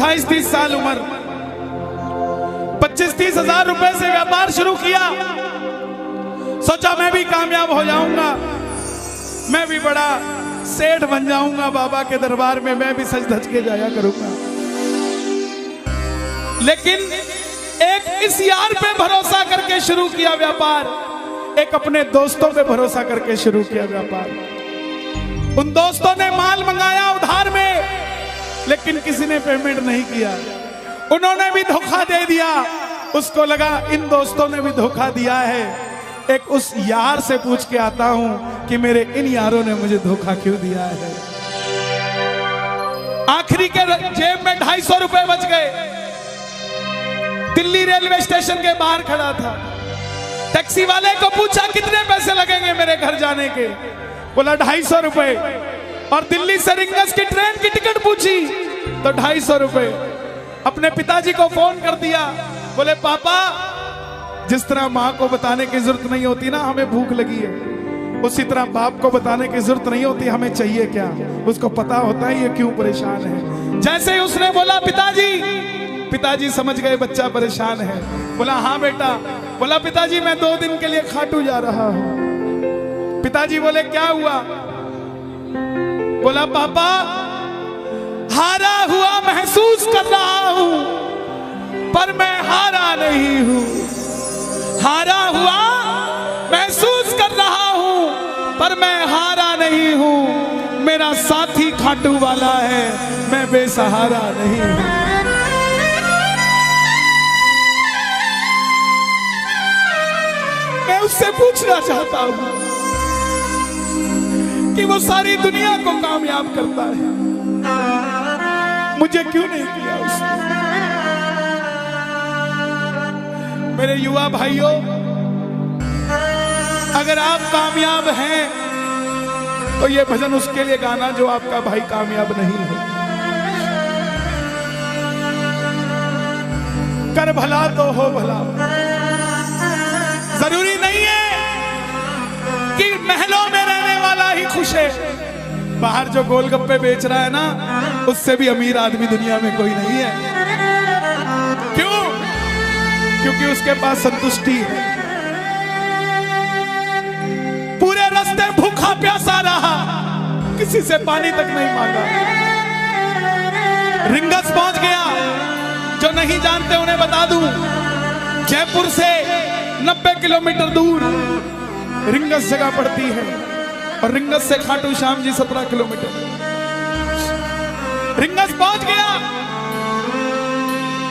28-30 साल उम्र, 25-30 हजार रुपए से व्यापार शुरू किया। सोचा मैं भी कामयाब हो जाऊंगा, मैं भी बड़ा सेठ बन जाऊंगा, बाबा के दरबार में मैं भी सज धज के जाया करूंगा। लेकिन एक इस यार पे भरोसा करके शुरू किया व्यापार, एक अपने दोस्तों पे भरोसा करके शुरू किया व्यापार। उन दोस्तों ने माल मंगाया उधार में, लेकिन किसी ने पेमेंट नहीं किया। उन्होंने भी धोखा दे दिया। उसको लगा इन दोस्तों ने भी धोखा दिया है, एक उस यार से पूछ के आता हूं कि मेरे इन यारों ने मुझे धोखा क्यों दिया है। आखिरी के जेब में 250 रुपए बच गए। दिल्ली रेलवे स्टेशन के बाहर खड़ा था। टैक्सी वाले को पूछा कितने पैसे लगेंगे मेरे घर जाने के, बोला 250 रुपए। और दिल्ली से रिंगस की ट्रेन की टिकट पूछी तो 250 रुपए। अपने पिताजी को फोन कर दिया, बोले पापा, जिस तरह माँ को बताने की जरूरत नहीं होती ना हमें भूख लगी है, उसी तरह बाप को बताने की जरूरत नहीं होती हमें चाहिए क्या, उसको पता होता है ये क्यों परेशान है। जैसे ही उसने बोला पिताजी, पिताजी समझ गए बच्चा परेशान है। बोला हाँ बेटा। बोला पिताजी मैं 2 दिन के लिए खाटू जा रहा हूं। पिताजी बोले क्या हुआ? बोला पापा, हारा हुआ महसूस कर रहा हूं, पर मैं हारा नहीं हूं। हारा हुआ महसूस कर रहा हूं, पर मैं हारा नहीं हूं। मेरा साथी खाटू वाला है, मैं बेसहारा नहीं हूं। मैं उससे पूछना चाहता हूं कि वो सारी दुनिया को कामयाब करता है, मुझे क्यों नहीं किया उसने? मेरे युवा भाइयों, अगर आप कामयाब हैं तो ये भजन उसके लिए गाना जो आपका भाई कामयाब नहीं है। कर भला तो हो भला। जरूरी नहीं है कि महलों में रहने वाला ही खुश है। बाहर जो गोलगप्पे बेच रहा है ना, उससे भी अमीर आदमी दुनिया में कोई नहीं है। क्यों? क्योंकि उसके पास संतुष्टि है। पूरे रास्ते भूखा प्यासा रहा, किसी से पानी तक नहीं मांगा। रिंगस पहुंच गया। जो नहीं जानते उन्हें बता दूं, जयपुर से 90 किलोमीटर दूर रिंगस जगह पड़ती है, और रिंगस से खाटू श्याम जी 17 किलोमीटर। रिंगस पहुंच गया।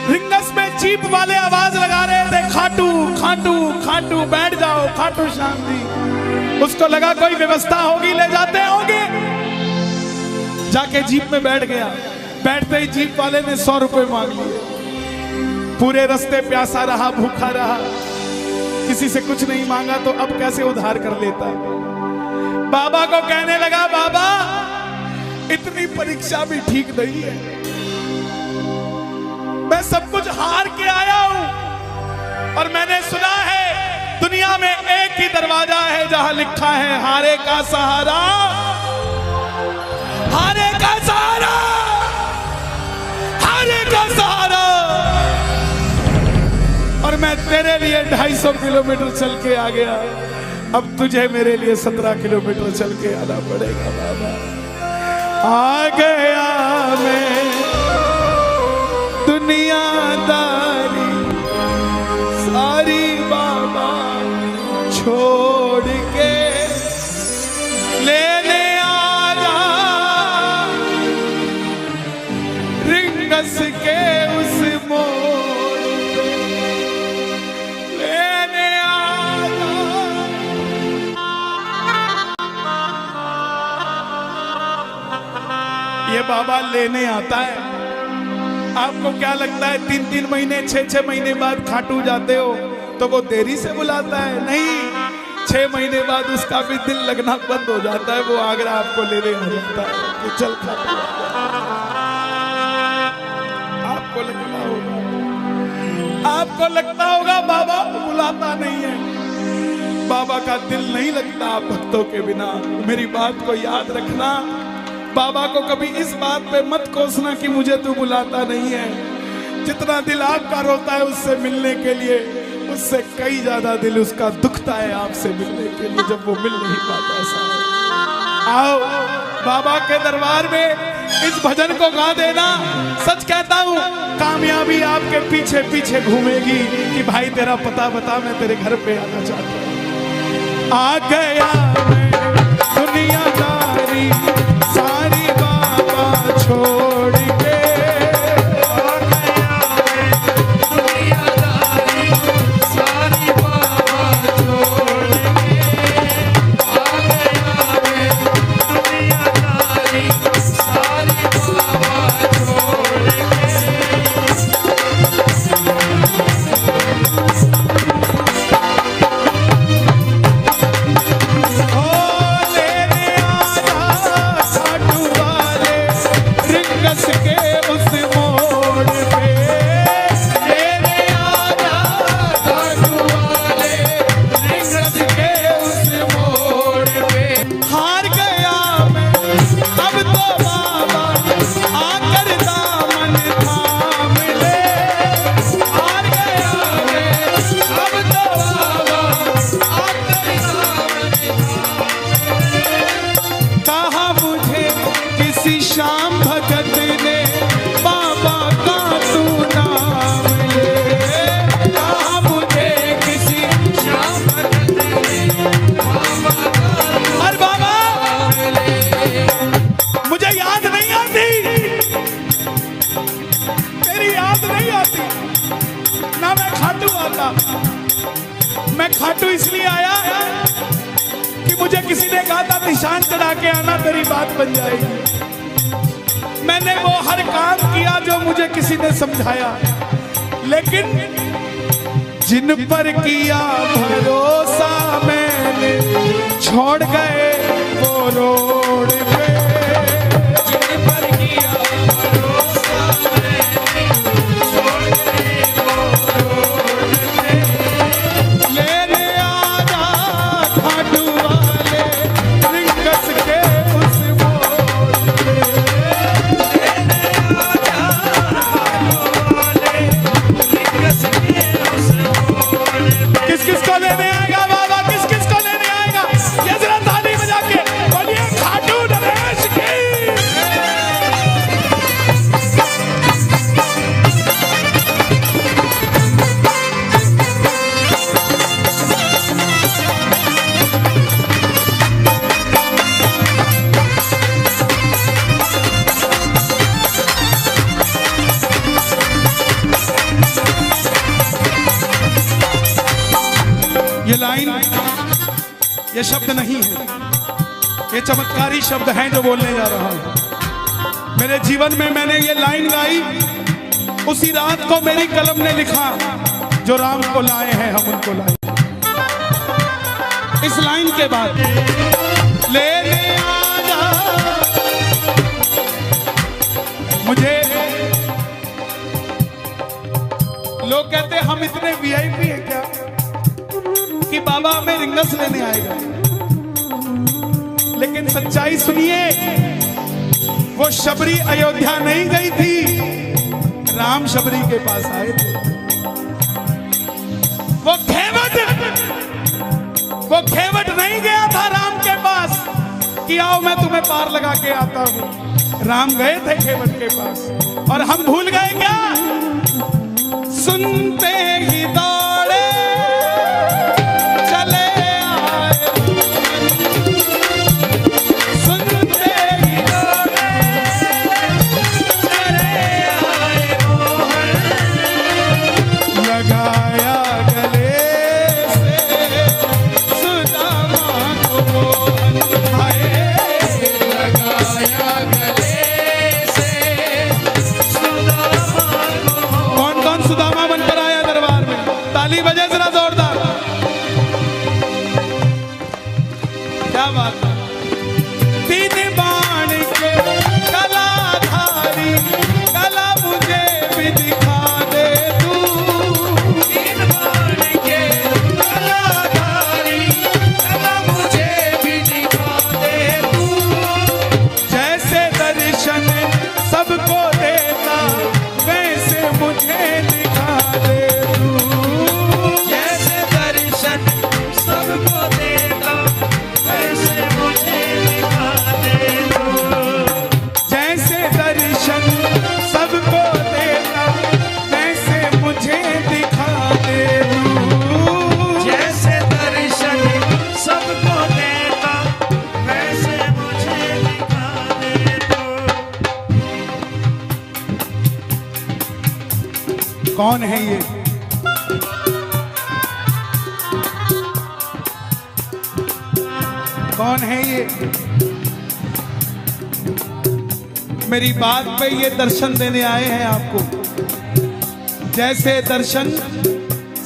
रिंगस में जीप वाले आवाज लगा रहे थे, खाटू खाटू खाटू, बैठ जाओ खाटू श्याम जी। उसको लगा कोई व्यवस्था होगी, ले जाते होंगे। जाके जीप में बैठ गया। बैठते ही जीप वाले ने 100 रुपए मांग लिए। पूरे रास्ते प्यासा रहा, भूखा रहा, किसी से कुछ नहीं मांगा, तो अब कैसे उधार कर लेता। बाबा को कहने लगा, बाबा इतनी परीक्षा भी ठीक नहीं है, मैं सब कुछ हार के आया हूं, और मैंने सुना है दुनिया में एक ही दरवाजा है जहां लिखा है हारे का सहारा, हारे का सहारा, हारे का सहारा। और मैं तेरे लिए 250 किलोमीटर चल के आ गया, अब तुझे मेरे लिए 17 किलोमीटर चल के आना पड़ेगा। बाबा आ गया मैं दुनियादारी सारी बाबा छोड़ के, लेने आजा रिंगस के उस मोड़ पे, लेने आजा। ये बाबा लेने आता है। आपको क्या लगता है 3-3 महीने 6-6 महीने बाद खाटू जाते हो तो वो देरी से बुलाता है? नहीं, 6 महीने बाद उसका भी दिल लगना बंद हो जाता है, वो आगरा आपको लेने हो जाता है कि चल खाटू। आपको लगता होगा बाबा बुलाता नहीं है। बाबा का दिल नहीं लगता भक्तों के बिना। मेरी बात को याद रखना, बाबा को कभी इस बात पे मत कोसना कि मुझे तू बुलाता नहीं है। जितना दिल आपका रोता है उससे मिलने के लिए, उससे कई ज्यादा दिल उसका दुखता है आपसे मिलने के लिए, जब वो मिल नहीं पाता। आओ बाबा के दरबार में इस भजन को गा देना। सच कहता हूँ, कामयाबी आपके पीछे पीछे घूमेगी कि भाई तेरा पता बता, मैं तेरे घर पे आना चाहता हूँ। आ गया मैं दुनियादारी सारी बाबा छोड़ के, आ गया मैं दुनियादारी सारी बाबा छोड़ के, आ गया मैं दुनियादारी सारी बाबा छोड़ के। श्याम भगत ने बाबा का तू नाम ले, कहा मुझे किसी श्याम भगत ने बाबा का। अरे बाबा मुझे याद नहीं आती, तेरी याद नहीं आती ना, मैं खाटू आता। मैं खाटू इसलिए आया कि मुझे किसी ने कहा था निशान चढ़ा के आना, तेरी बात बन जाएगी। मैंने वो हर काम किया जो मुझे किसी ने समझाया, लेकिन जिन पर किया भरोसा मैंने छोड़ गए वो रोड पे। जिन पर किया भरोसा मैंने छोड़ गए वो रोड पे। लेने आजा खाटू वाले रिंगस के उस मोड़ पे। किस किस को लेने आएगा बाबा, किस किस को लेने आएगा? ये जरा ताली बजा के बोलिए खाटू नरेश की। ये लाइन, ये शब्द नहीं है, ये चमत्कारी शब्द हैं जो बोलने जा रहा हूं। मेरे जीवन में मैंने ये लाइन गाई उसी रात को, मेरी कलम ने लिखा, जो राम को लाए हैं हम उनको लाए। इस लाइन के बाद लेने आजा, मुझे लोग कहते हम इतने वीआईपी हैं क्या कि बाबा हमें रिंगस लेने आएगा, लेकिन सच्चाई सुनिए, वो शबरी अयोध्या नहीं गई थी, राम शबरी के पास आए थे। वो खेवट नहीं गया था राम के पास कि आओ मैं तुम्हें पार लगा के आता हूं। राम गए थे खेवट के पास, और हम भूल गए क्या? सुनते ही दौड़े चले आए, सुनते ही दौड़े चले आए मोहन, लगाया गले से सुदामा को मोहन, लगाया गले से सुदामा को। कौन कौन सुदामा बनकर आया दरबार में? कौन है ये? कौन है ये? मेरी बात पे ये दर्शन देने आए हैं आपको। जैसे दर्शन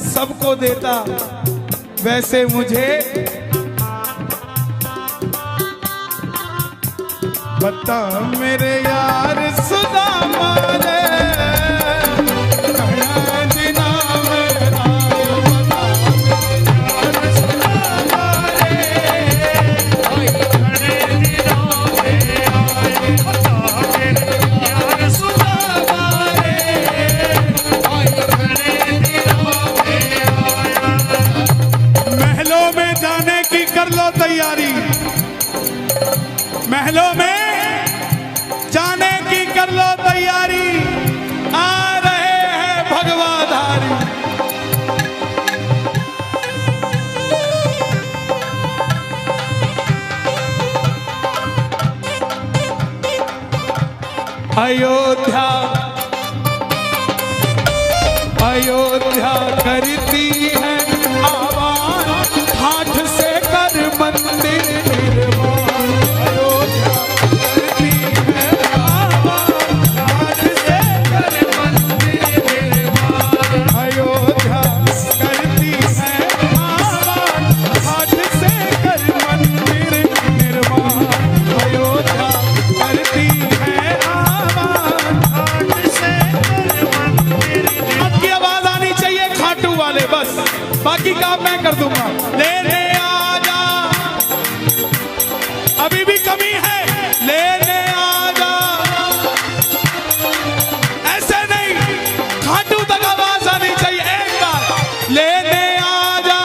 सबको देता वैसे मुझे बता मेरे यार सुदामा रे, महलों में जाने की कर लो तैयारी, महलों में जाने की कर लो तैयारी, आ रहे हैं भगवाधारी। अयोध्या अयोध्या करती है आवाज, हाथ से कर मंदिर निर्माण। अयोध्या करती है आवाज, हाथ से कर मंदिर निर्माण। अयोध्या करती है आवाज, हाथ से कर मंदिर निर्माण। अयोध्या करती है आवाज, हाथ से कर मंदिर निर्माण। आपकी आवाज आनी चाहिए खाटू वाले, बस बाकी काम मैं कर दूंगा। लेने आजा, अभी भी कमी है, लेने आजा। ऐसे नहीं, खाटू तक आवाज आनी चाहिए एक बार। लेने आजा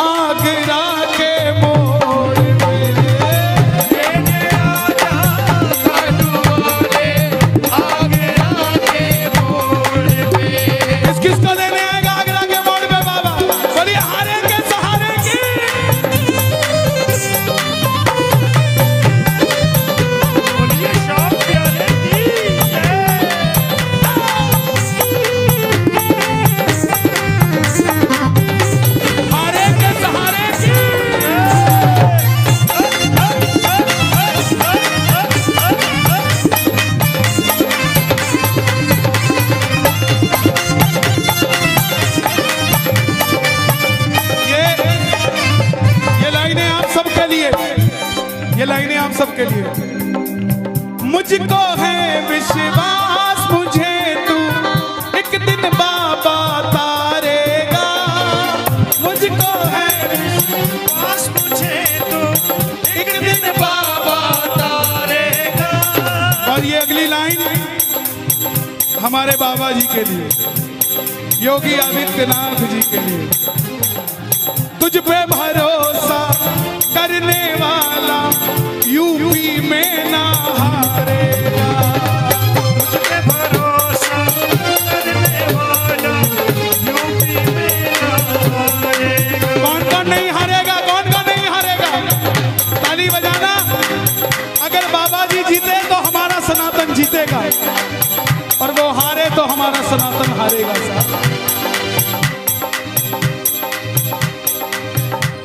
आगरा के मोड़ पे, लेने आजा खाटू वाले आगरा के मोड़ पे। किसको लेने आएगा आगरा के मोड़ पे बाबा? बोलिए हारे के सहारे की। बोलिए शाम प्यारे की जय। हारे के सहारे की ये लाइनें आप सबके लिए, ये लाइनें आप सबके लिए। मुझको है विश्वास मुझे तू एक दिन बाबा तारेगा। मुझको है विश्वास मुझे तू एक दिन बाबा तारेगा। और ये अगली लाइन हमारे बाबा जी के लिए, योगी आदित्यनाथ जी के लिए। तुझ पे भरोसा करने वाला यूपी में ना हारेगा। तुझ पे भरोसा करने वाला यूपी में ना हारेगा। कौन कौन नहीं हारेगा? कौन कौन नहीं हारेगा? ताली बजाना। अगर बाबा जी जीते तो हमारा सनातन जीतेगा, और वो हारे तो हमारा सनातन हारेगा। साहब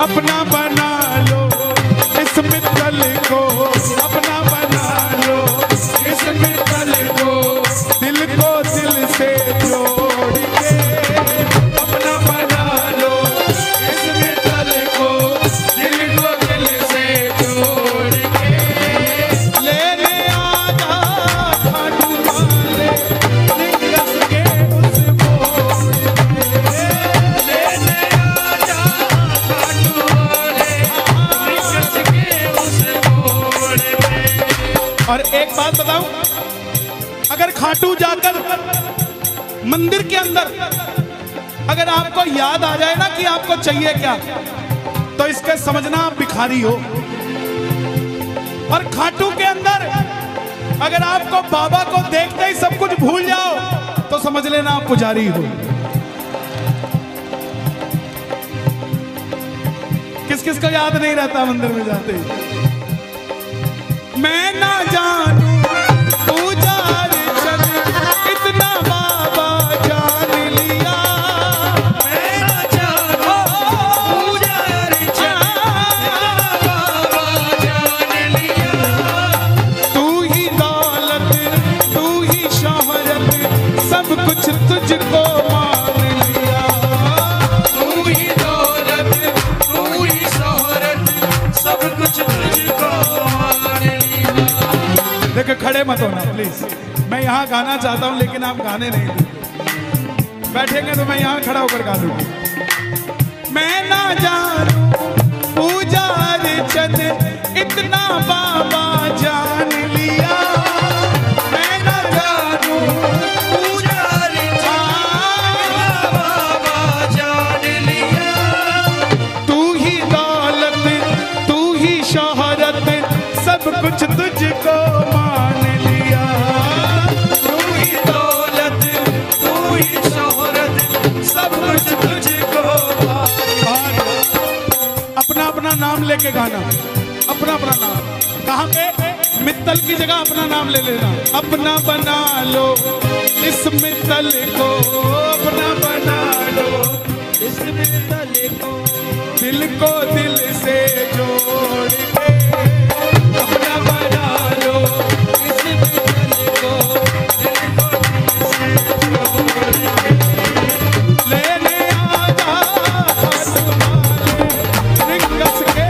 अपना बना लो इस मित्तल को, अपना बना लो इस मित्तल को, दिल को दिल से जोड़ के। अपना बना लो इस मित्तल को, दिल को दिल से जोड़ के। लेने आजा खाटू वाले लिंगस के उस मोड़ पे। लेने आजा खाटू वाले लिंगस के उस मोड़ पे। और एक बात बताऊं, अगर खाटू जाकर मंदिर के अंदर अगर आपको याद आ जाए ना कि आपको चाहिए क्या, तो इसके समझना आप भिखारी हो। और खाटू के अंदर अगर आपको बाबा को देखते ही सब कुछ भूल जाओ, तो समझ लेना आप पुजारी हो। किस किस को याद नहीं रहता मंदिर में जाते ही? मैं ना जानू तू जार चल इतनी देखो खड़े मत होना प्लीज। मैं यहाँ गाना चाहता हूँ लेकिन आप गाने नहीं देंगे। बैठेंगे तो मैं यहाँ खड़ा होकर गा दूंगा। मैं ना जानू पूजा अर्चन इतना बाबा जान लिया। मैं ना जानू पूजा अर्चन बाबा जान लिया। तू ही दौलत तू ही शोहरत सब कुछ तुझको मान लिया। तू ही दौलत तू ही शोहरत सब कुछ तुझको मान। अपना अपना नाम लेके गाना, अपना अपना नाम। कहाँ पे? मित्तल की जगह अपना नाम ले लेना। अपना बना लो इस मित्तल को, अपना बना लो इस मित्तल को, दिल को दिल से जोड़ के। अपना बना लो इस मित्तल को, दिल को दिल से जोड़ के। लेने आजा रिंगस के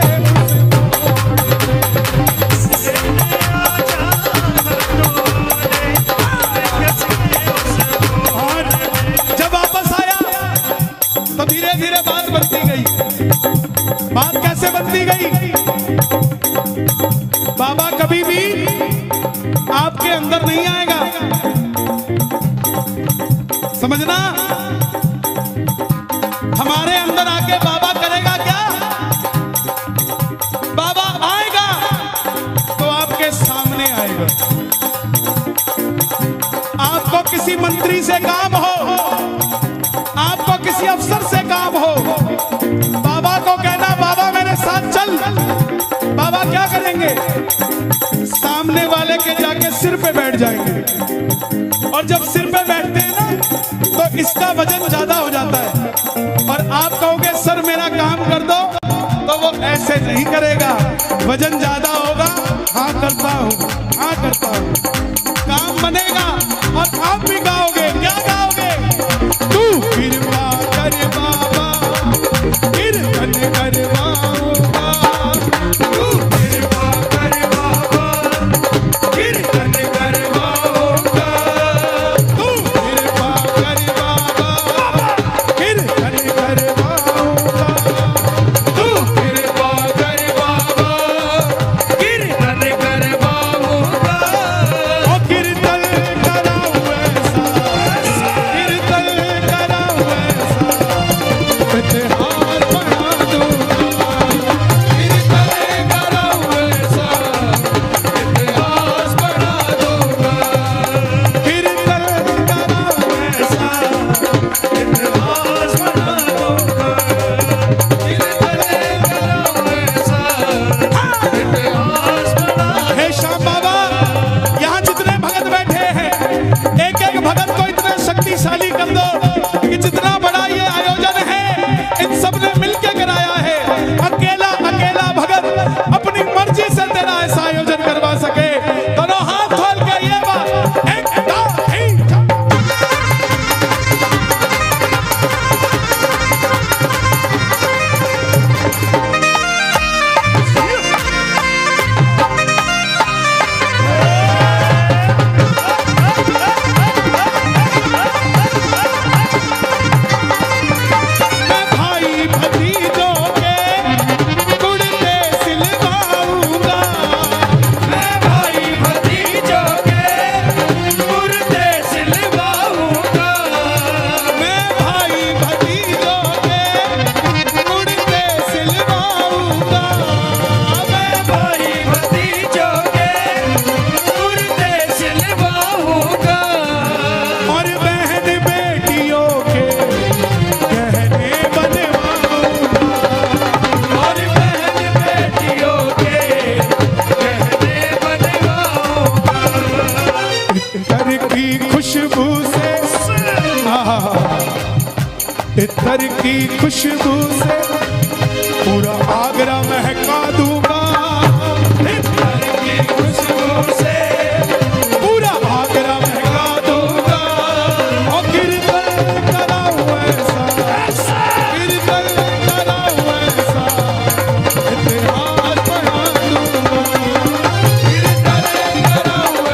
जब वापस आया तो धीरे धीरे बात बनती गई। बात कैसे बनती गई? बाबा कभी भी आपके अंदर नहीं आएगा, समझना। हमारे अंदर आके बाबा करेगा क्या? बाबा आएगा तो आपके सामने आएगा। आपको किसी मंत्री से काम हो, आपको किसी अफसर से काम हो, बाबा को कहना बाबा मेरे साथ चल। बाबा क्या करेंगे? सामने वाले के जाके सिर पे बैठ जाएंगे। और जब सिर पे बैठते हैं ना तो इसका वजन ज्यादा हो जाता है। और आप कहोगे सर मेरा काम कर दो, तो वो ऐसे नहीं करेगा। वजन ज्यादा होगा, हाँ करता हूँ, हाँ करता हूँ, काम बनेगा। और आप भी गाओगे, क्या गाओगे? तू कृपा कर बाबा कीर्तन करवाऊंगा। तू कृपा कर बाबा कीर्तन करवाऊंगा। तू कृपा कर बाबा कीर्तन करवाऊंगा। तू कृपा कर बाबा कीर्तन करवाऊंगा। ओ कीर्तन कराऊं ऐसा, कीर्तन कराऊं ऐसा, इतिहास बना दूंगा। कीर्तन कराऊं ऐसा, इतिहास बना दूंगा। कीर्तन कराऊं ऐसा, इतिहास बना दूंगा। कीर्तन कराऊं ऐसा, इतिहास बना। हे श्याम बाबा, यहाँ जितने भगत बैठे हैं, एक एक भगत को इतना शक्तिशाली कर दो कि जितना बड़ा ये आयोजन है इन सब ने मिलके कराया है। अकेला अकेला भगत अपनी मर्जी से तेरा ऐसा आयोजन करवा सके। दोनों हाथ खोल के ये बात एक दो तीन मैं भाई भतीजों के कुर्ते सिलवाऊंगा। मैं भाई भतीजों के कुर्ते सिलवाऊंगा। मैं भाई भतीजों के कुर्ते सिलवाऊंगा। मैं भाई भतीजों के कुर्ते सिलवाऊंगा। और बहन बेटियों के गहने बनवाऊंगा। और बहन बेटियों के गहने बनवाऊंगा। इतर की खुशबू से इतर की खुशबू से पूरा आगरा महका दूंगा। इतर की खुशबू से पूरा आगरा महका दूंगा। और कीर्तन कराऊं ऐसा, कीर्तन कराऊं ऐसा, इतिहास बना दूंगा। कीर्तन कराऊं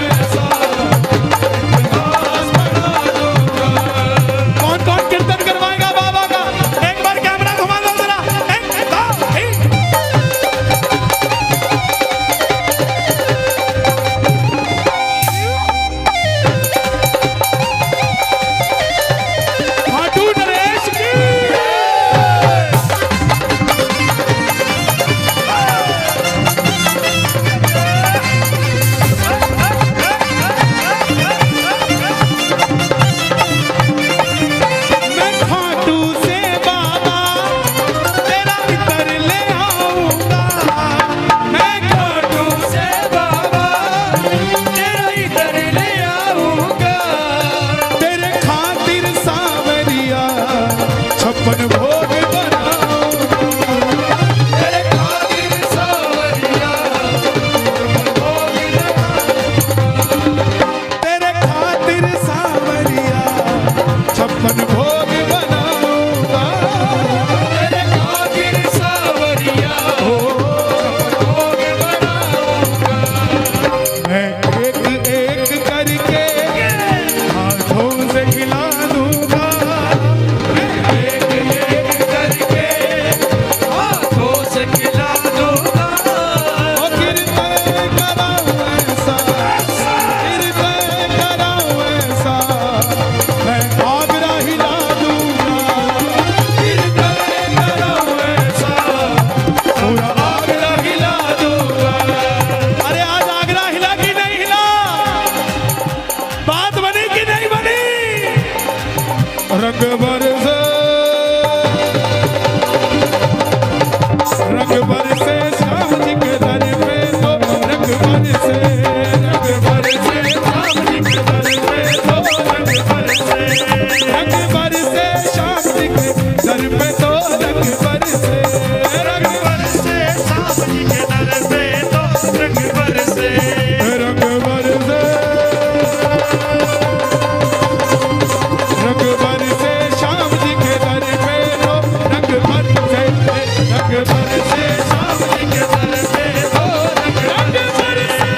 रंग बरसे श्याम जी के दर पे तो रंग बरसे श्याम जी के दर पे तो रंग बरसे श्याम जी के दर पे तो रंग बरसे श्याम जी के दर पे तो रंग बरसे रंग बरसे श्याम जी के दर पे तो रंग बरसे श्याम जी के दर पे तो रंग बरसे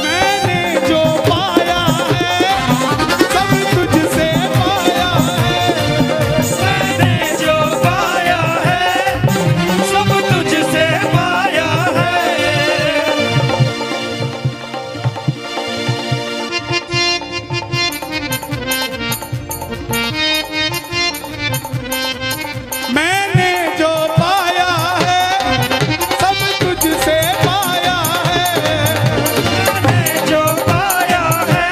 मैंने जो पाया है सब तुझसे पाया है मैंने जो पाया है सब तुझसे पाया है मैंने जो पाया है सब तुझसे पाया है मैंने जो पाया है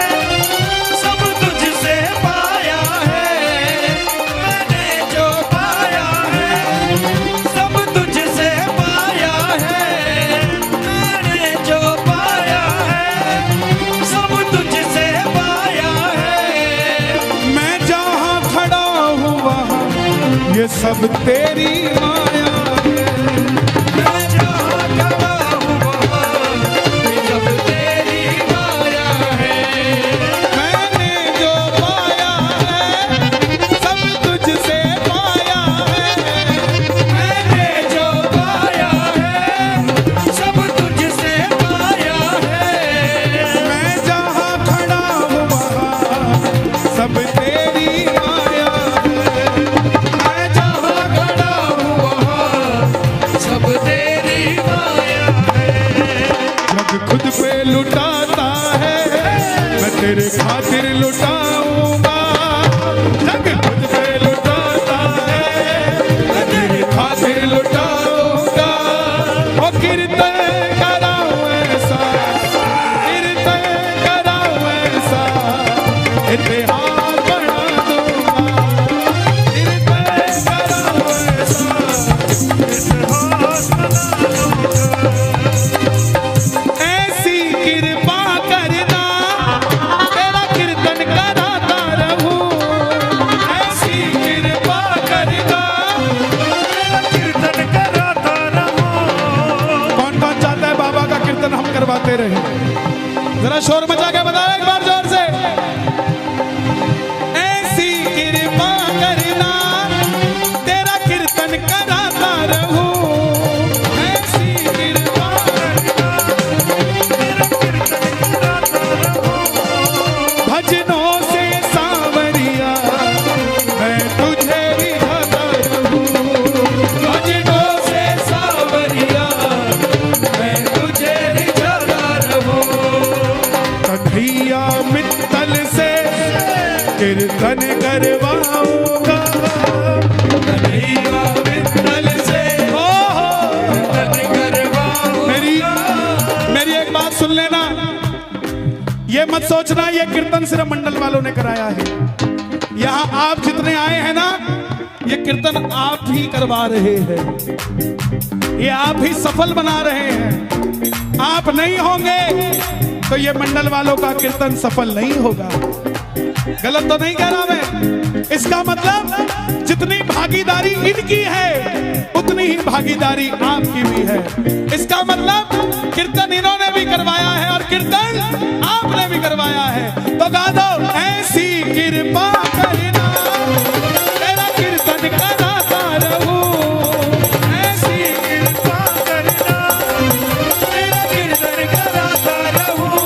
सब तुझसे पाया है मैंने जो पाया है सब तुझसे पाया है मैंने जो पाया है सब तुझसे पाया है मैं जहाँ खड़ा हूँ वहाँ ये सब तेरी माया है मैं जहाँ खड़ा हूँ वहाँ ये सब तेरी माया है मैंने जो पाया है सब तुझसे पाया है मैंने जो पाया है सब तुझसे पाया है मैं जहाँ खड़ा हूँ वहाँ सब तेरी माया है मैं जहाँ खड़ा हूँ वहाँ सब तेरी माया है जग खुद पे लुटाता है मैं तेरे खातिर लुटाऊंगा जग खुद पे लुटाता है मैं तेरे खातिर लुटाऊंगा ओ कीर्तन कराऊं ऐसा कीर्तन कराऊं ऐसा इतिहास बना दूंगा कीर्तन कराऊं ऐसा इतिहास बना दूंगा ऐसी कृपा करना तेरा कीर्तन कराता रहूं ऐसी कृपा करना तेरा कीर्तन कराता रहूं कौन कौन चाहता है बाबा का कीर्तन हम करवाते रहे जरा शोर मचा के बताओ एक बार जोर से ऐसी कृपा करना तेरा कीर्तन कराता रहूं ऐसी कृपा करना तेरा कीर्तन कराता रहूं भजनों से सांवरिया मैं तुझे रिझाता रहूं भजनों से सांवरिया मैं तुझे रिझाता रहूं कन्हैया मित्तल से कीर्तन करवाऊंगा कन्हैया मित्तल से हो कीर्तन करवाऊं मेरी एक बात सुन लेना ये मत सोचना ये कीर्तन सिर्फ मंडल वालों ने कराया है यहाँ आप जितने आए हैं ना ये कीर्तन आप ही करवा रहे हैं ये आप ही सफल बना रहे हैं आप नहीं होंगे तो ये मंडल वालों का कीर्तन सफल नहीं होगा गलत तो नहीं कह रहा मैं इसका मतलब जितनी भागीदारी इनकी है उतनी ही भागीदारी आपकी भी है इसका मतलब कीर्तन इन्होंने भी करवाया है और कीर्तन आपने भी करवाया है तो गा दो ऐसी कृपा करना तेरा कीर्तन कराता रहूं ऐसी कृपा करना तेरा कीर्तन कराता रहूं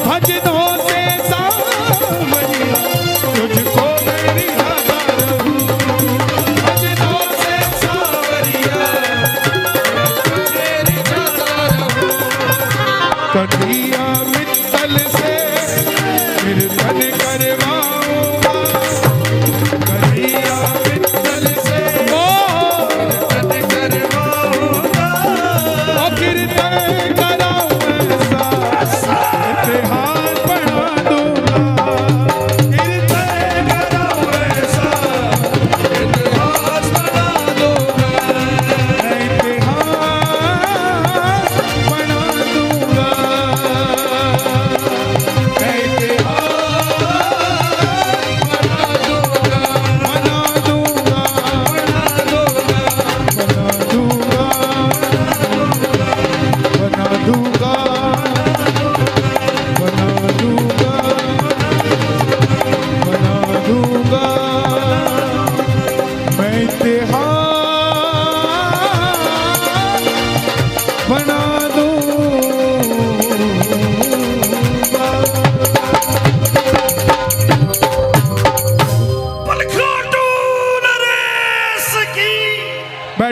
भजनों से सांवरिया तुझको मैं रिझाता रहूं भजनों से सांवरिया मैं तुझे रिझाता रहूं कन्हैया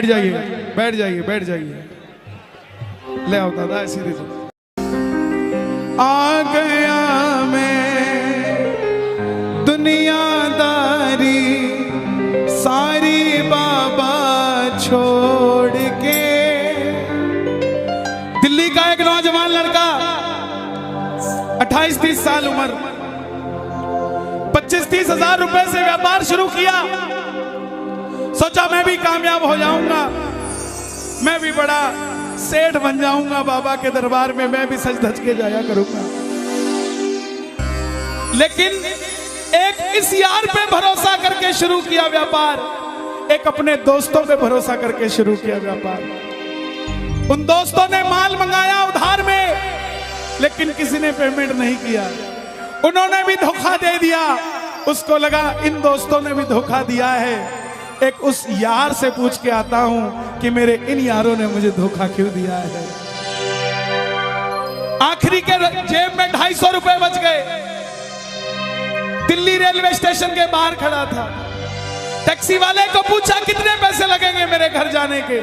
बैठ जाइए, बैठ जाइए, बैठ जाइए। ले आओ दादा, ऐसे देखो। आ गया मैं दुनियादारी सारी बाबा छोड़ के। दिल्ली का एक नौजवान लड़का 28-30 साल उम्र, 25-30 हजार रुपए से व्यापार शुरू किया। सोचा मैं भी कामयाब हो जाऊंगा, मैं भी बड़ा सेठ बन जाऊंगा, बाबा के दरबार में मैं भी सज धज के जाया करूंगा। लेकिन एक इस यार पे भरोसा करके शुरू किया व्यापार, एक अपने दोस्तों पे भरोसा करके शुरू किया व्यापार। उन दोस्तों ने माल मंगाया उधार में, लेकिन किसी ने पेमेंट नहीं किया। उन्होंने भी धोखा दे दिया। उसको लगा इन दोस्तों ने भी धोखा दिया है। एक उस यार से पूछ के आता हूं कि मेरे इन यारों ने मुझे धोखा क्यों दिया है। आखिरी के जेब में 250 रुपए बच गए। दिल्ली रेलवे स्टेशन के बाहर खड़ा था। टैक्सी वाले को पूछा कितने पैसे लगेंगे मेरे घर जाने के।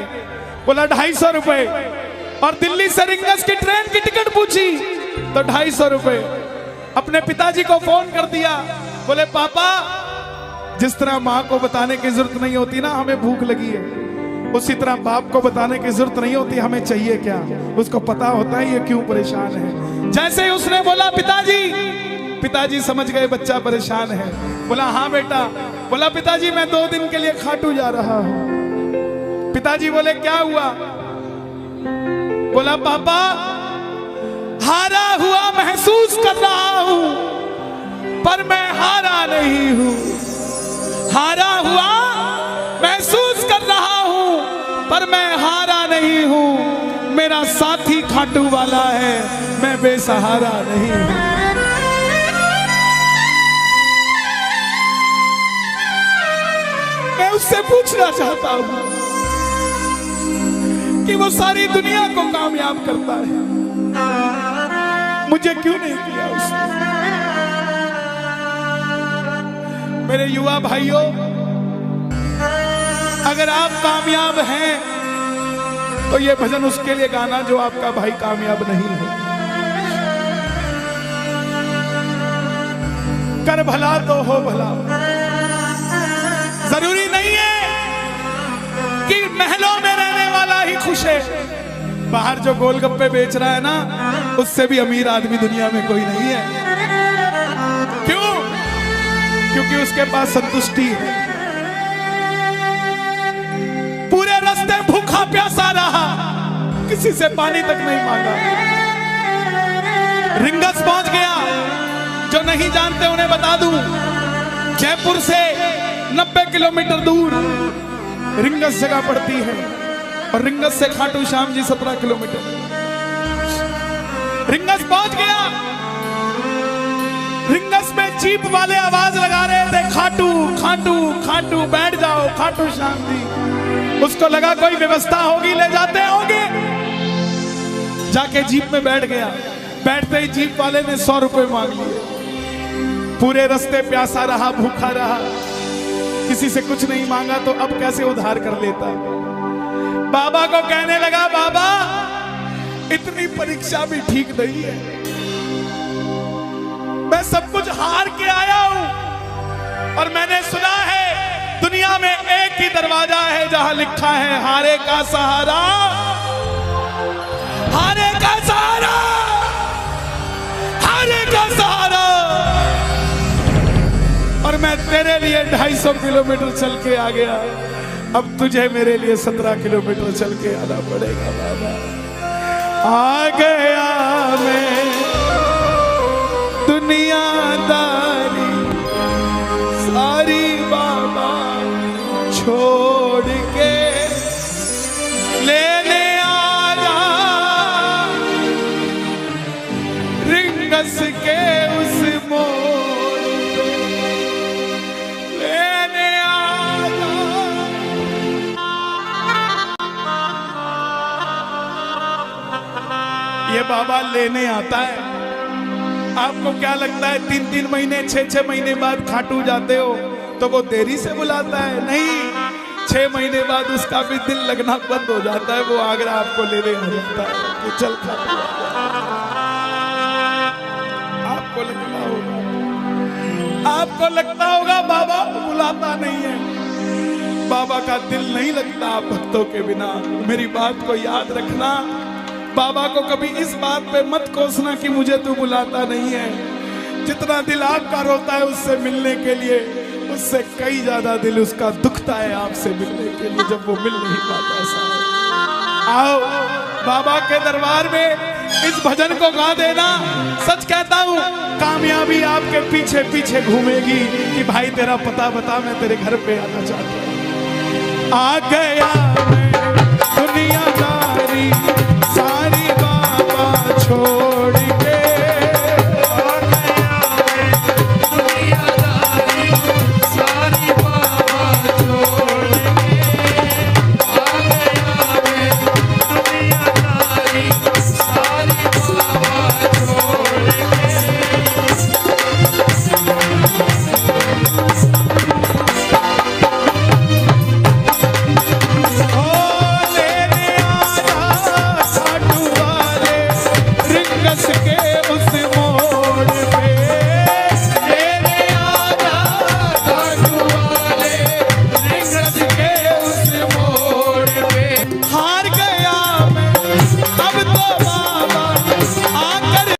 बोला 250 रुपए। और दिल्ली से रिंगस की ट्रेन की टिकट पूछी तो 250 रुपए। अपने पिताजी को फोन कर दिया। बोले पापा, जिस तरह माँ को बताने की जरूरत नहीं होती ना हमें भूख लगी है, उसी तरह बाप को बताने की जरूरत नहीं होती हमें चाहिए क्या। उसको पता होता है ये क्यों परेशान है। जैसे ही उसने बोला पिताजी, पिताजी समझ गए बच्चा परेशान है। बोला हाँ बेटा। बोला पिताजी मैं 2 दिन के लिए खाटू जा रहा हूं। पिताजी बोले क्या हुआ। बोला पापा, हारा हुआ महसूस कर रहा हूं, पर मैं हारा नहीं हूं। हारा हुआ महसूस कर रहा हूं, पर मैं हारा नहीं हूं। मेरा साथी खाटू वाला है, मैं बेसहारा नहीं हूं। मैं उससे पूछना चाहता हूं कि वो सारी दुनिया को कामयाब करता है, मुझे क्यों नहीं किया उसने। मेरे युवा भाइयों, अगर आप कामयाब हैं तो ये भजन उसके लिए गाना जो आपका भाई कामयाब नहीं है। कर भला तो हो भला। जरूरी नहीं है कि महलों में रहने वाला ही खुश है। बाहर जो गोलगप्पे बेच रहा है ना, उससे भी अमीर आदमी दुनिया में कोई नहीं है। क्यों? क्योंकि उसके पास संतुष्टि है। पूरे रास्ते भूखा प्यासा रहा, किसी से पानी तक नहीं मांगा। रिंगस पहुंच गया। जो नहीं जानते उन्हें बता दूं, जयपुर से 90 किलोमीटर दूर रिंगस जगह पड़ती है और रिंगस से खाटू श्याम जी 17 किलोमीटर। रिंगस पहुंच गया। रिंगस में जीप वाले आवाज लगा रहे थे, खाटू खाटू खाटू, बैठ जाओ खाटू श्याम जी। उसको लगा कोई व्यवस्था होगी, ले जाते होंगे। जाके जीप में बैठ गया। बैठते ही जीप वाले ने 100 रुपए मांग लिए। पूरे रास्ते प्यासा रहा, भूखा रहा, किसी से कुछ नहीं मांगा तो अब कैसे उधार कर लेता। बाबा को कहने लगा, बाबा इतनी परीक्षा भी ठीक नहीं है, मैं सब कुछ हार के आया हूं और मैंने सुना है दुनिया में एक ही दरवाजा है जहां लिखा है हारे का सहारा, हारे का सहारा, हारे का सहारा। और मैं तेरे लिए 250 किलोमीटर चल के आ गया, अब तुझे मेरे लिए 17 किलोमीटर चल के आना पड़ेगा। बाबा आ गया मैं दुनियादारी सारी बाबा छोड़ के, लेने आया रिंगस के उस मोड़ पे, लेने आया। ये बाबा लेने आता है। आपको क्या लगता है 3-3 महीने 6-6 महीने बाद खाटू जाते हो तो वो देरी से बुलाता है? नहीं, 6 महीने बाद उसका भी दिल लगना बंद हो जाता है, वो आगरा आपको लेने आ जाता है कि चल खा। आपको लगता होगा बाबा बुलाता नहीं है, बाबा का दिल नहीं लगता आप भक्तों के बिना। मेरी बात को याद रखना, बाबा को कभी इस बात पे मत कोसना कि मुझे तू बुलाता नहीं है। जितना दिल आपका रोता है उससे मिलने के लिए, उससे कई ज्यादा दिल उसका दुखता है आपसे मिलने के लिए, जब वो मिल नहीं पाता। आओ बाबा के दरबार में इस भजन को गा देना। सच कहता हूँ, कामयाबी आपके पीछे पीछे घूमेगी कि भाई तेरा पता बता, मैं तेरे घर पे आना चाहता हूँ। आ गया